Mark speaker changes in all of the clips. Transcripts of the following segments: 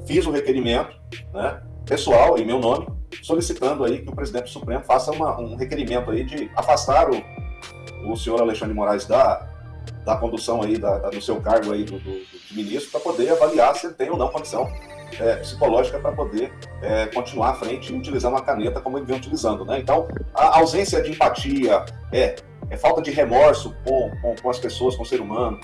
Speaker 1: fiz o requerimento, né, pessoal, em meu nome, solicitando aí que o presidente do Supremo faça um requerimento aí de afastar o senhor Alexandre de Moraes da condução aí do seu cargo aí de ministro, para poder avaliar se ele tem ou não condição psicológica para poder continuar à frente e utilizar uma caneta como ele vem utilizando, né? Então, a ausência de empatia, falta de remorso com as pessoas, com o ser humano,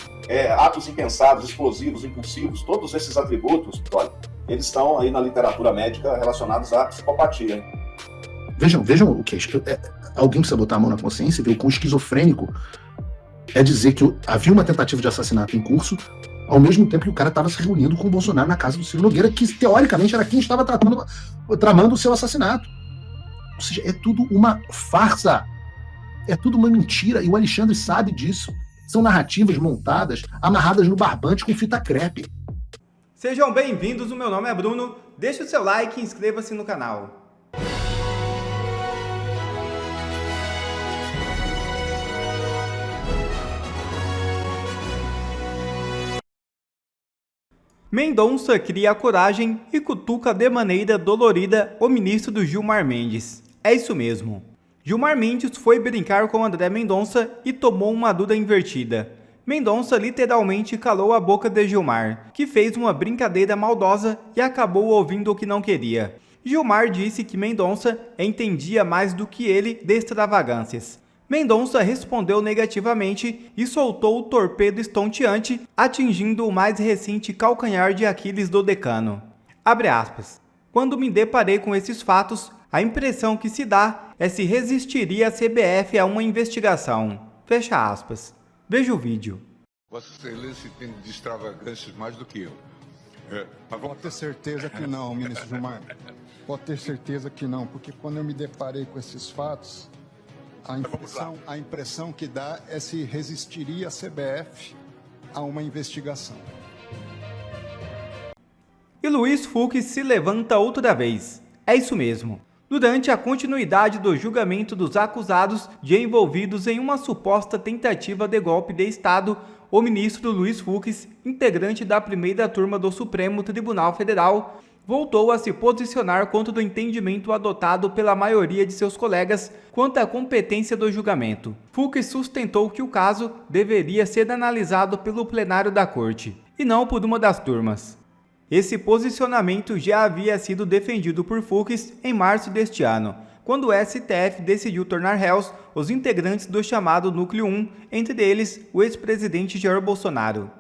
Speaker 1: atos impensados, explosivos, impulsivos, todos esses atributos, olha, eles estão aí na literatura médica relacionados à psicopatia. Hein?
Speaker 2: Vejam o que alguém precisa botar a mão na consciência e ver o quão esquizofrênico é dizer que havia uma tentativa de assassinato em curso, ao mesmo tempo que o cara estava se reunindo com o Bolsonaro na casa do Ciro Nogueira, que teoricamente era quem estava tramando o seu assassinato. Ou seja, é tudo uma farsa, é tudo uma mentira, e o Alexandre sabe disso. São narrativas montadas, amarradas no barbante com fita crepe.
Speaker 3: Sejam bem-vindos, o meu nome é Bruno, deixe o seu like e inscreva-se no canal. Mendonça cria coragem e cutuca de maneira dolorida o ministro do Gilmar Mendes. É isso mesmo. Gilmar Mendes foi brincar com André Mendonça e tomou uma dura invertida. Mendonça literalmente calou a boca de Gilmar, que fez uma brincadeira maldosa e acabou ouvindo o que não queria. Gilmar disse que Mendonça entendia mais do que ele de extravagâncias. Mendonça respondeu negativamente e soltou o torpedo estonteante, atingindo o mais recente calcanhar de Aquiles do decano. Abre aspas. Quando me deparei com esses fatos, a impressão que se dá é se resistiria a CBF a uma investigação. Fecha aspas. Veja o vídeo.
Speaker 4: Vossa Excelência tem de extravagâncias mais do que eu.
Speaker 5: Pode ter certeza que não, ministro Gilmar. Pode ter certeza que não, porque quando eu me deparei com esses fatos, a impressão que dá é se resistiria a CBF a uma investigação.
Speaker 3: E Luiz Fux se levanta outra vez. É isso mesmo. Durante a continuidade do julgamento dos acusados de envolvidos em uma suposta tentativa de golpe de Estado, o ministro Luiz Fux, integrante da primeira turma do Supremo Tribunal Federal, voltou a se posicionar contra o entendimento adotado pela maioria de seus colegas quanto à competência do julgamento. Fux sustentou que o caso deveria ser analisado pelo plenário da Corte, e não por uma das turmas. Esse posicionamento já havia sido defendido por Fux em março deste ano, quando o STF decidiu tornar réus os integrantes do chamado Núcleo 1, entre eles o ex-presidente Jair Bolsonaro.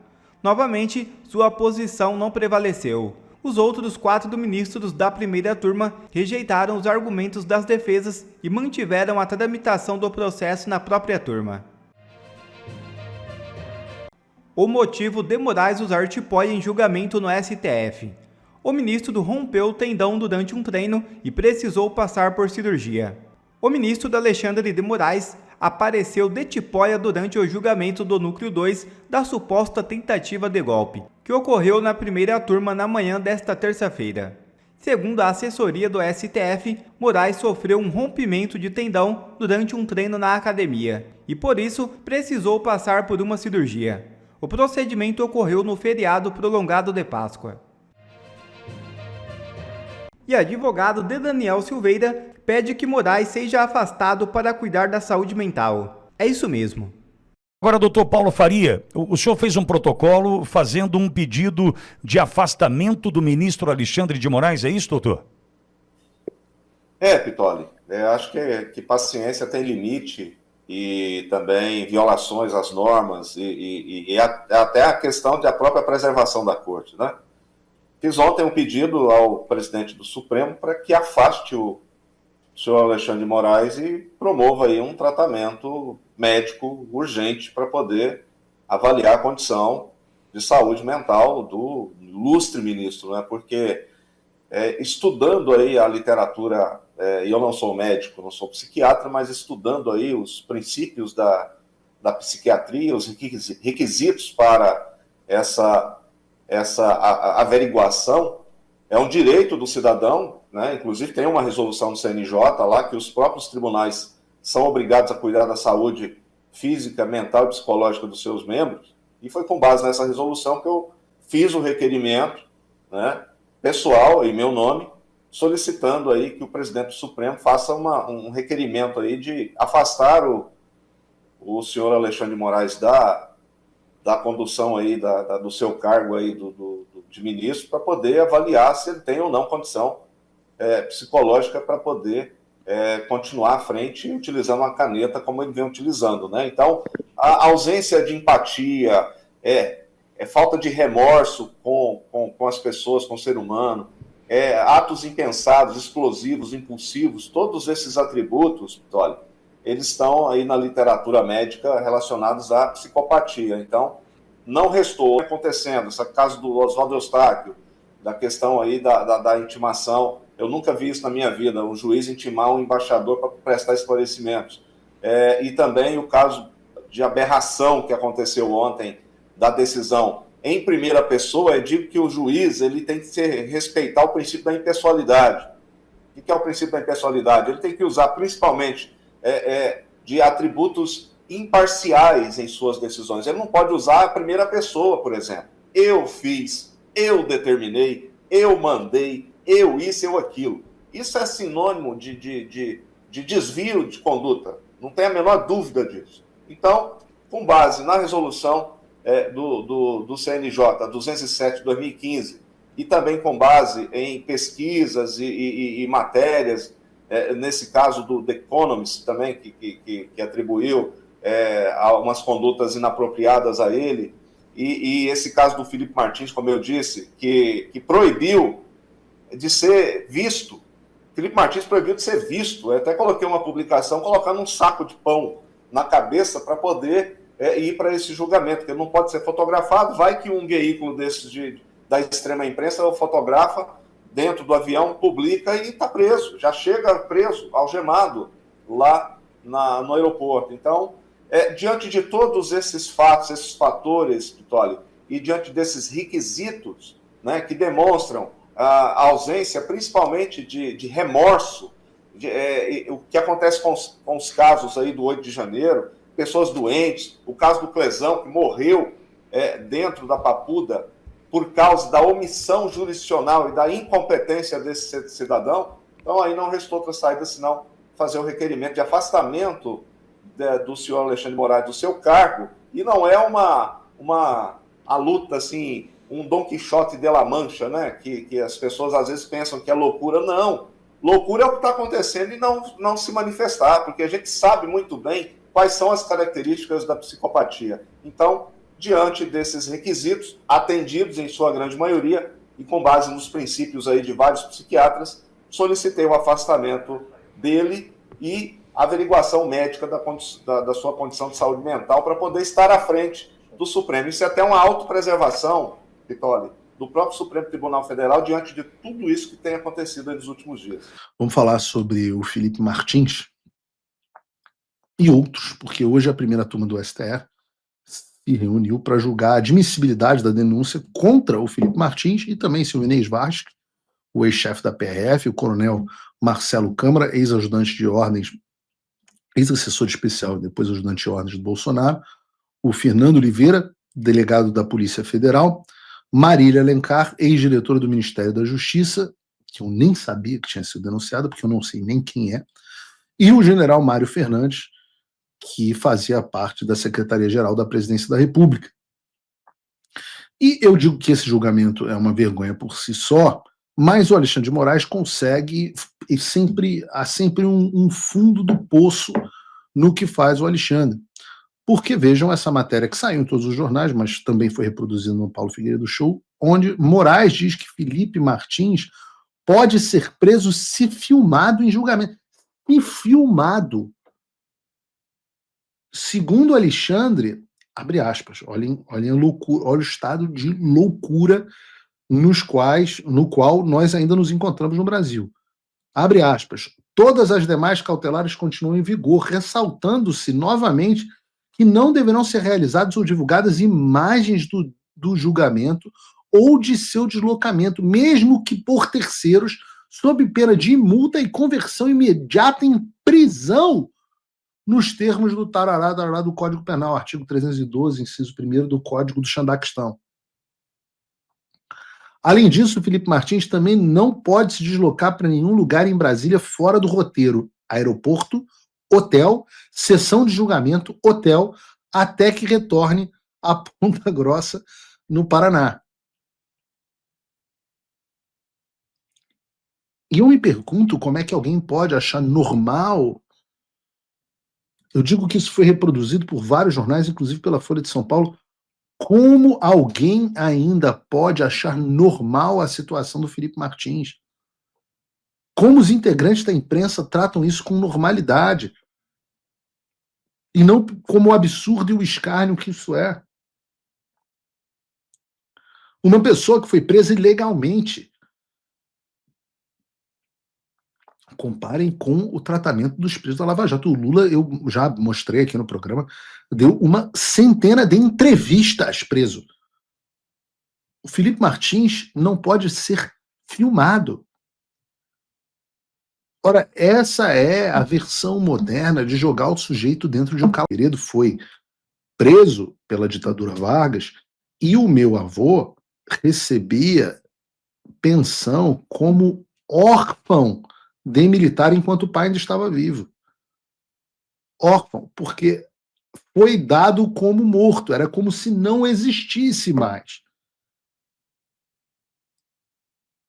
Speaker 3: Novamente, sua posição não prevaleceu. Os outros 4 ministros da primeira turma rejeitaram os argumentos das defesas e mantiveram a tramitação do processo na própria turma. O motivo de Moraes usar tipóia em julgamento no STF. O ministro rompeu o tendão durante um treino e precisou passar por cirurgia. O ministro Alexandre de Moraes apareceu de tipóia durante o julgamento do Núcleo 2 da suposta tentativa de golpe, que ocorreu na primeira turma na manhã desta terça-feira. Segundo a assessoria do STF, Moraes sofreu um rompimento de tendão durante um treino na academia e, por isso, precisou passar por uma cirurgia. O procedimento ocorreu no feriado prolongado de Páscoa. E advogado de Daniel Silveira pede que Moraes seja afastado para cuidar da saúde mental. É isso mesmo.
Speaker 6: Agora, doutor Paulo Faria, o senhor fez um protocolo fazendo um pedido de afastamento do ministro Alexandre de Moraes, é isso, doutor?
Speaker 1: Pitoli, acho que paciência tem limite e também violações às normas e até a questão da própria preservação da corte, né? Fiz ontem um pedido ao presidente do Supremo para que afaste o senhor Alexandre de Moraes e promova aí um tratamento médico urgente para poder avaliar a condição de saúde mental do ilustre ministro, né? Porque estudando aí a literatura, e eu não sou médico, não sou psiquiatra, mas estudando aí os princípios da psiquiatria, os requisitos para essa averiguação, é um direito do cidadão, né? Inclusive tem uma resolução do CNJ lá que os próprios tribunais são obrigados a cuidar da saúde física, mental e psicológica dos seus membros, e foi com base nessa resolução que eu fiz o requerimento, né, pessoal, em meu nome, solicitando aí que o presidente do Supremo faça um requerimento aí de afastar o senhor Alexandre de Moraes da condução aí do seu cargo aí de ministro, para poder avaliar se ele tem ou não condição psicológica para poder continuar à frente utilizando uma caneta como ele vem utilizando, né? Então, a ausência de empatia, falta de remorso com as pessoas, com o ser humano, atos impensados, explosivos, impulsivos, todos esses atributos, olha, eles estão aí na literatura médica relacionados à psicopatia. Então, não restou acontecendo. Esse caso do Oswaldo Eustáquio, da questão aí da intimação, eu nunca vi isso na minha vida, um juiz intimar um embaixador para prestar esclarecimentos. E também o caso de aberração que aconteceu ontem, da decisão em primeira pessoa, eu digo que o juiz ele tem que respeitar o princípio da impessoalidade. O que é o princípio da impessoalidade? Ele tem que usar principalmente de atributos imparciais em suas decisões. Ele não pode usar a primeira pessoa, por exemplo. Eu fiz, eu determinei, eu mandei, eu isso, eu aquilo. Isso é sinônimo de desvio de conduta. Não tem a menor dúvida disso. Então, com base na resolução do CNJ 207 de 2015 e também com base em pesquisas e matérias, nesse caso do The Economist também, que atribuiu algumas condutas inapropriadas a ele, e esse caso do Felipe Martins, como eu disse, que proibiu de ser visto. Felipe Martins proibiu de ser visto. Eu até coloquei uma publicação colocando um saco de pão na cabeça para poder ir para esse julgamento, porque ele não pode ser fotografado. Vai que um veículo desses da extrema imprensa o fotografa dentro do avião, publica e está preso. Já chega preso, algemado, lá no aeroporto. Então, diante de todos esses fatos, esses fatores, Pitoli, e diante desses requisitos, né, que demonstram a ausência, principalmente de remorso, o que acontece com os casos aí do 8 de janeiro, pessoas doentes, o caso do Clesão, que morreu dentro da Papuda por causa da omissão jurisdicional e da incompetência desse cidadão. Então aí não restou outra saída senão fazer o requerimento de afastamento do senhor Alexandre de Moraes do seu cargo, e não é a luta assim, um Dom Quixote de la Mancha, né? Que as pessoas às vezes pensam que é loucura. Não, loucura é o que está acontecendo e não se manifestar, porque a gente sabe muito bem quais são as características da psicopatia. Então, diante desses requisitos, atendidos em sua grande maioria, e com base nos princípios aí de vários psiquiatras, solicitei o afastamento dele e a averiguação médica da sua condição de saúde mental para poder estar à frente do Supremo. Isso é até uma autopreservação, Pitoli, do próprio Supremo Tribunal Federal diante de tudo isso que tem acontecido nos últimos dias.
Speaker 2: Vamos falar sobre o Felipe Martins e outros, porque hoje a primeira turma do STF se reuniu para julgar a admissibilidade da denúncia contra o Felipe Martins e também seu Inês Vasques, o ex-chefe da PRF, o coronel Marcelo Câmara, ex-ajudante de ordens, ex-assessor especial e depois ajudante de ordens do Bolsonaro, o Fernando Oliveira, delegado da Polícia Federal, Marília Alencar, ex-diretora do Ministério da Justiça, que eu nem sabia que tinha sido denunciada, porque eu não sei nem quem é, e o general Mário Fernandes, que fazia parte da Secretaria-Geral da Presidência da República. E eu digo que esse julgamento é uma vergonha por si só, mas o Alexandre de Moraes consegue, há sempre um fundo do poço no que faz o Alexandre. Porque vejam essa matéria que saiu em todos os jornais, mas também foi reproduzida no Paulo Figueiredo Show, onde Moraes diz que Felipe Martins pode ser preso se filmado em julgamento. E filmado. Segundo Alexandre, abre aspas, olhem a loucura, olha o estado de loucura no qual nós ainda nos encontramos no Brasil. Abre aspas, todas as demais cautelares continuam em vigor, ressaltando-se novamente que não deverão ser realizadas ou divulgadas imagens do julgamento ou de seu deslocamento, mesmo que por terceiros, sob pena de multa e conversão imediata em prisão, nos termos do tarará do Código Penal, artigo 312, inciso 1º do Código do Xandaquistão. Além disso, o Felipe Martins também não pode se deslocar para nenhum lugar em Brasília fora do roteiro: aeroporto, hotel, sessão de julgamento, hotel, até que retorne a Ponta Grossa, no Paraná. E eu me pergunto como é que alguém pode achar normal. Eu digo que isso foi reproduzido por vários jornais, inclusive pela Folha de São Paulo. Como alguém ainda pode achar normal a situação do Felipe Martins? Como os integrantes da imprensa tratam isso com normalidade? E não como o absurdo e o escárnio que isso é. Uma pessoa que foi presa ilegalmente. Comparem com o tratamento dos presos da Lava Jato. O Lula, eu já mostrei aqui no programa, deu uma centena de entrevistas preso. O Felipe Martins não pode ser filmado. Ora, essa é a versão moderna de jogar o sujeito dentro de um carro. O Figueiredo foi preso pela ditadura Vargas e o meu avô recebia pensão como órfão de militar enquanto o pai ainda estava vivo. Órfão, porque foi dado como morto, era como se não existisse mais.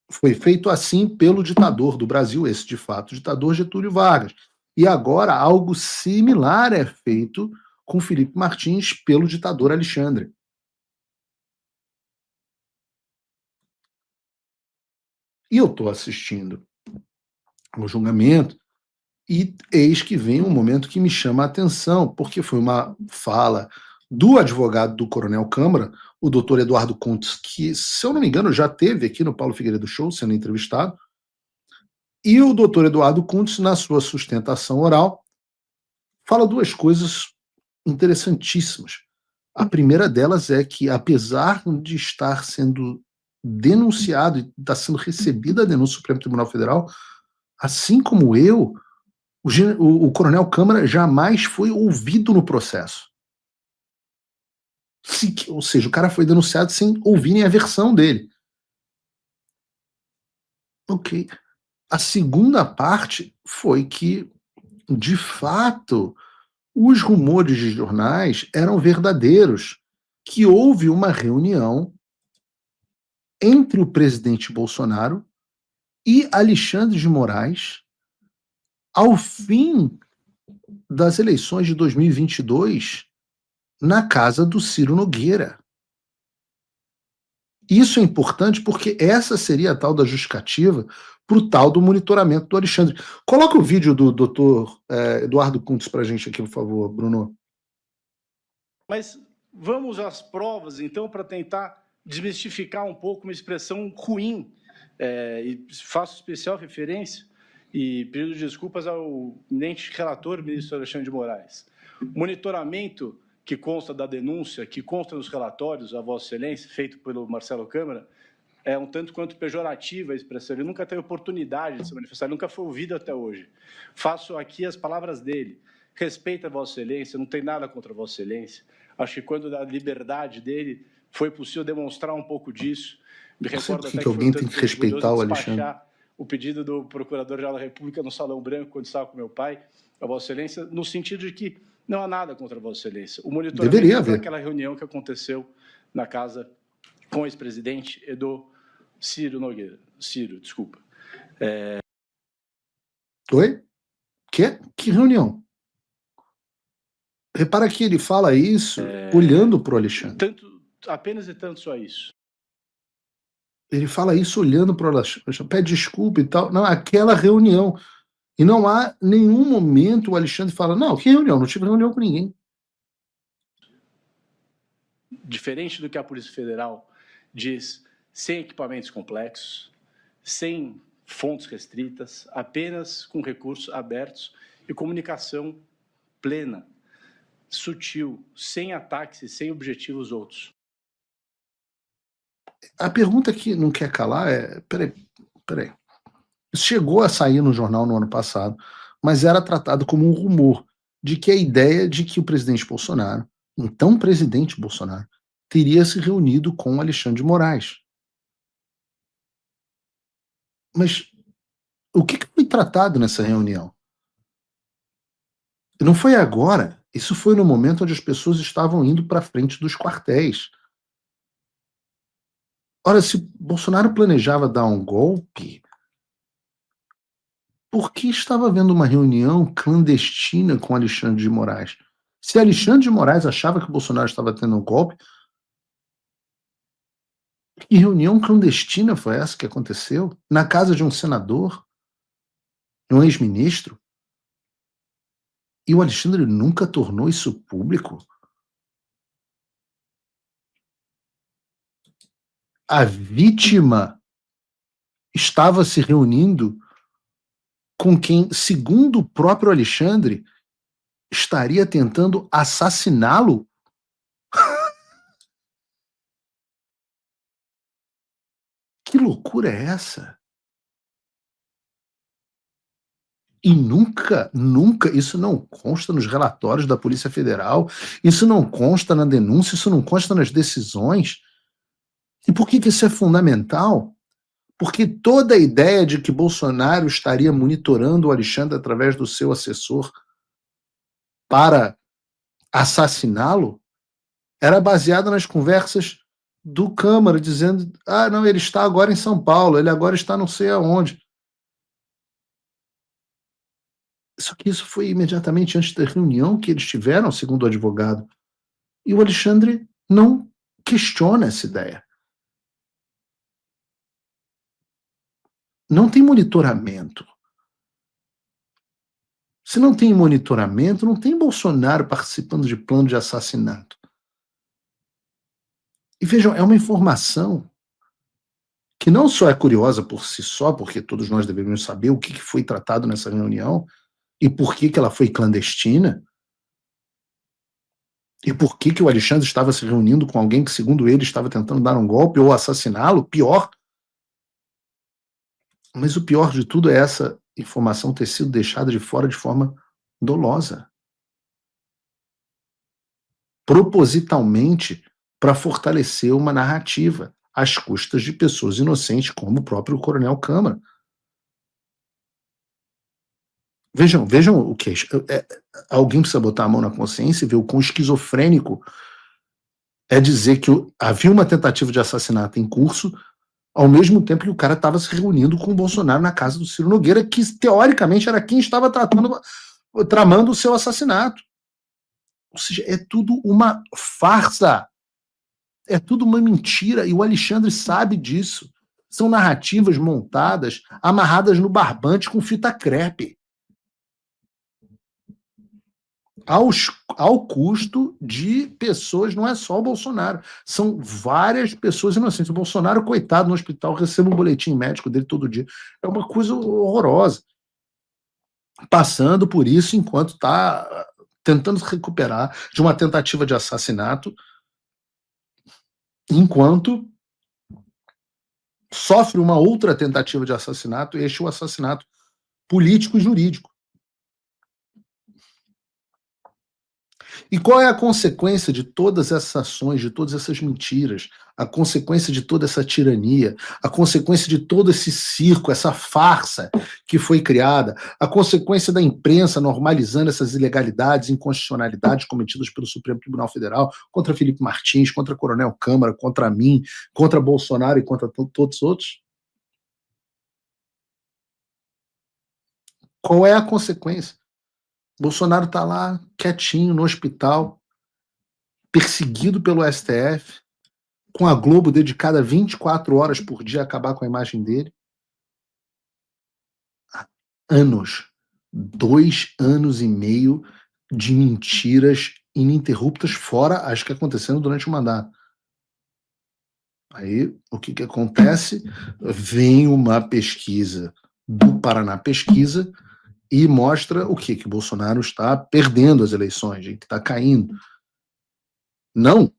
Speaker 2: Foi feito assim pelo ditador do Brasil, esse de fato, o ditador Getúlio Vargas. E agora algo similar é feito com Felipe Martins pelo ditador Alexandre. E eu estou assistindo o julgamento e eis que vem um momento que me chama a atenção, porque foi uma fala do advogado do Coronel Câmara, o doutor Eduardo Kuntz, que, se eu não me engano, já esteve aqui no Paulo Figueiredo Show, sendo entrevistado, e o doutor Eduardo Kuntz, na sua sustentação oral, fala duas coisas interessantíssimas. A primeira delas é que, apesar de estar sendo denunciado e está sendo recebida a denúncia do Supremo Tribunal Federal, assim como eu, o Coronel Câmara jamais foi ouvido no processo. Ou seja, o cara foi denunciado sem ouvirem a versão dele. Ok. A segunda parte foi que, de fato, os rumores de jornais eram verdadeiros, que houve uma reunião entre o presidente Bolsonaro e Alexandre de Moraes ao fim das eleições de 2022 na casa do Ciro Nogueira. Isso é importante porque essa seria a tal da justificativa para o tal do monitoramento do Alexandre. Coloca o vídeo do doutor Eduardo Kuntz para a gente aqui, por favor, Bruno.
Speaker 7: Mas vamos às provas, então, para tentar desmistificar um pouco uma expressão ruim. E faço especial referência e pedido desculpas ao eminente relator, ministro Alexandre de Moraes. Monitoramento que consta da denúncia, que consta nos relatórios, a Vossa Excelência, feito pelo Marcelo Câmara, é um tanto quanto pejorativa a expressão. Ele nunca teve oportunidade de se manifestar, ele nunca foi ouvido até hoje. Faço aqui as palavras dele. Respeito a Vossa Excelência, não tem nada contra a Vossa Excelência. Acho que quando da liberdade dele foi possível demonstrar um pouco disso. Me recordo até
Speaker 2: que alguém tem que respeitar o Alexandre.
Speaker 7: O pedido do Procurador-Geral da República no Salão Branco, quando estava com meu pai, a Vossa Excelência, no sentido de que não há nada contra a Vossa Excelência. O monitoramento daquela reunião que aconteceu na casa com o ex-presidente e do Ciro Nogueira. Ciro, desculpa.
Speaker 2: Oi? Que reunião? Repara que ele fala isso olhando para o Alexandre.
Speaker 7: Apenas e tanto só isso.
Speaker 2: Ele fala isso olhando para o Alexandre, pede desculpa e tal. Não, aquela reunião. E não há nenhum momento o Alexandre fala, não, que reunião? Não tive reunião com ninguém.
Speaker 7: Diferente do que a Polícia Federal diz, sem equipamentos complexos, sem fontes restritas, apenas com recursos abertos e comunicação plena, sutil, sem ataques e sem objetivos outros.
Speaker 2: A pergunta que não quer calar é, peraí. Isso chegou a sair no jornal no ano passado, mas era tratado como um rumor de que a ideia de que o presidente Bolsonaro, então presidente Bolsonaro, teria se reunido com Alexandre de Moraes. Mas o que foi tratado nessa reunião? Não foi agora. Isso foi no momento onde as pessoas estavam indo para frente dos quartéis. Ora, se Bolsonaro planejava dar um golpe, por que estava havendo uma reunião clandestina com Alexandre de Moraes? Se Alexandre de Moraes achava que o Bolsonaro estava tendo um golpe, que reunião clandestina foi essa que aconteceu? Na casa de um senador? Um ex-ministro? E o Alexandre nunca tornou isso público? A vítima estava se reunindo com quem, segundo o próprio Alexandre, estaria tentando assassiná-lo? Que loucura é essa? E nunca, isso não consta nos relatórios da Polícia Federal, isso não consta na denúncia, isso não consta nas decisões. E por que isso é fundamental? Porque toda a ideia de que Bolsonaro estaria monitorando o Alexandre através do seu assessor para assassiná-lo era baseada nas conversas do Câmara, dizendo, não, ele está agora em São Paulo, ele agora está não sei aonde. Só que isso foi imediatamente antes da reunião que eles tiveram, segundo o advogado. E o Alexandre não questiona essa ideia. Não tem monitoramento. Se não tem monitoramento, não tem Bolsonaro participando de plano de assassinato. E vejam, é uma informação que não só é curiosa por si só, porque todos nós deveríamos saber o que foi tratado nessa reunião e por que ela foi clandestina, e por que o Alexandre estava se reunindo com alguém que, segundo ele, estava tentando dar um golpe ou assassiná-lo, pior. Mas o pior de tudo é essa informação ter sido deixada de fora de forma dolosa. Propositalmente, para fortalecer uma narrativa, às custas de pessoas inocentes, como o próprio Coronel Câmara. Vejam o que alguém precisa botar a mão na consciência e ver o quão esquizofrênico é dizer que havia uma tentativa de assassinato em curso, ao mesmo tempo que o cara estava se reunindo com o Bolsonaro na casa do Ciro Nogueira, que teoricamente era quem estava tramando o seu assassinato. Ou seja, é tudo uma farsa. É tudo uma mentira, e o Alexandre sabe disso. São narrativas montadas, amarradas no barbante com fita crepe. Ao custo de pessoas, não é só o Bolsonaro, são várias pessoas inocentes. O Bolsonaro, coitado, no hospital, recebe um boletim médico dele todo dia. É uma coisa horrorosa. Passando por isso enquanto está tentando se recuperar de uma tentativa de assassinato, enquanto sofre uma outra tentativa de assassinato, este é o assassinato político e jurídico. E qual é a consequência de todas essas ações, de todas essas mentiras, a consequência de toda essa tirania, a consequência de todo esse circo, essa farsa que foi criada, a consequência da imprensa normalizando essas ilegalidades, inconstitucionalidades cometidas pelo Supremo Tribunal Federal contra Felipe Martins, contra Coronel Câmara, contra mim, contra Bolsonaro e contra todos os outros? Qual é a consequência? Bolsonaro está lá, quietinho, no hospital, perseguido pelo STF, com a Globo dedicada 24 horas por dia a acabar com a imagem dele. Há anos, 2 anos e meio de mentiras ininterruptas, fora as que aconteceram durante o mandato. Aí, o que acontece? Vem uma pesquisa do Paraná Pesquisa e mostra o quê? Que Bolsonaro está perdendo as eleições, que está caindo. Não.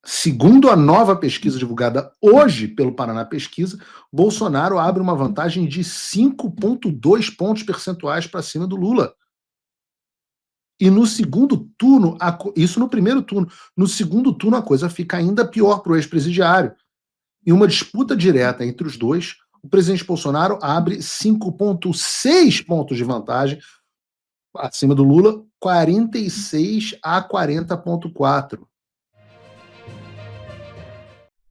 Speaker 2: Segundo a nova pesquisa divulgada hoje pelo Paraná Pesquisa, Bolsonaro abre uma vantagem de 5,2 pontos percentuais para cima do Lula. E no segundo turno, isso no primeiro turno, no segundo turno a coisa fica ainda pior para o ex-presidiário. Em uma disputa direta entre os dois, o presidente Bolsonaro abre 5,6 pontos de vantagem acima do Lula, 46 a 40,4.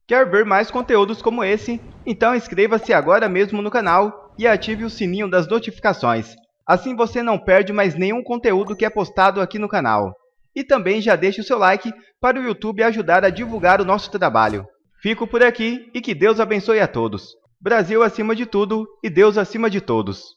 Speaker 3: Quer ver mais conteúdos como esse? Então inscreva-se agora mesmo no canal e ative o sininho das notificações. Assim você não perde mais nenhum conteúdo que é postado aqui no canal. E também já deixe o seu like para o YouTube ajudar a divulgar o nosso trabalho. Fico por aqui e que Deus abençoe a todos. Brasil acima de tudo e Deus acima de todos.